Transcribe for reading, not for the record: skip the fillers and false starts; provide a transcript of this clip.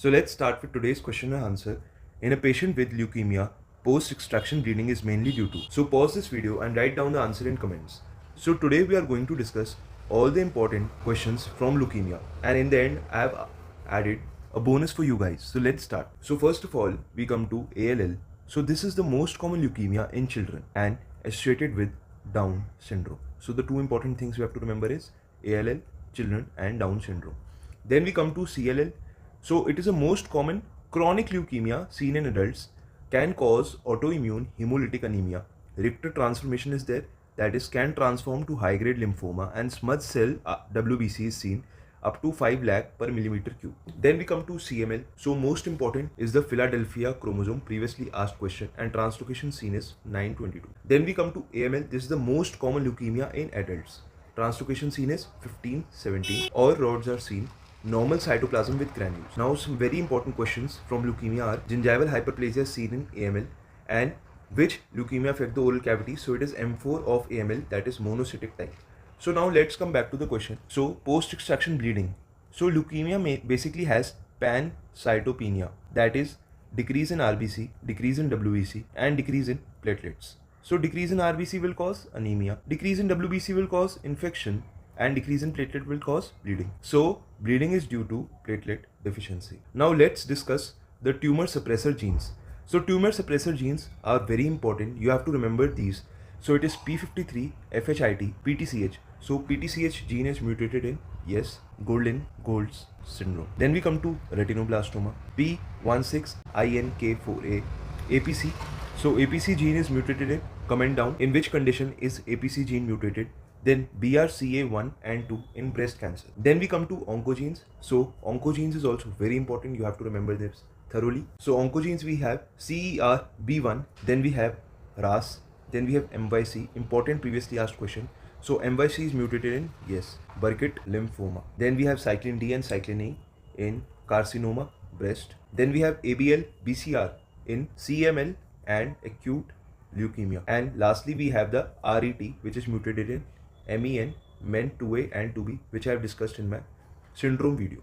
So let's start with today's question and answer. In a patient with leukemia, post-extraction bleeding is mainly due to. So pause this video and write down the answer in comments. So today we are going to discuss all the important questions from leukemia, and in the end I have added a bonus for you guys. So let's start. So first of all, we come to ALL. So this is the most common leukemia in children and associated with Down syndrome. So the two important things we have to remember is ALL, children, and Down syndrome. Then we come to CLL. So it is a most common chronic leukemia seen in adults, can cause autoimmune hemolytic anemia. Richter transformation is there, that is can transform to high grade lymphoma, and smudge cell WBC is seen up to 5 lakh per millimeter cube. Then we come to CML. So most important is the Philadelphia chromosome, previously asked question, and translocation seen is 922. Then we come to AML. This is the most common leukemia in adults. Translocation seen is 15, 17. All rods are seen. Normal cytoplasm with granules. Now some very important questions from leukemia are gingival hyperplasia seen in AML, and which leukemia affect the oral cavity. So it is M4 of AML, that is monocytic type. So now let's come back to the question. So post-extraction bleeding. So leukemia basically has pancytopenia, that is decrease in RBC, decrease in WBC, and decrease in platelets. So decrease in RBC will cause anemia, decrease in WBC will cause infection, and decrease in platelet will cause bleeding. So bleeding is due to platelet deficiency. Now let's discuss the tumor suppressor genes. So tumor suppressor genes are very important. You have to remember these. So it is P53, FHIT, PTCH. So PTCH gene is mutated in, yes, Golden-Gold's syndrome. Then we come to retinoblastoma, P16INK4A, APC. So APC gene is mutated in, comment down in which condition is APC gene mutated. Then BRCA1 and 2 in breast cancer. Then we come to oncogenes. So oncogenes is also very important. You have to remember this thoroughly. So oncogenes we have CERB1, then we have RAS, then we have MYC. Important previously asked question. So MYC is mutated in, yes, Burkitt lymphoma. Then we have cyclin D and cyclin A in carcinoma, breast. Then we have ABL BCR in CML and acute leukemia. And lastly we have the RET, which is mutated in MEN, MEN 2A and 2B, which I have discussed in my syndrome video.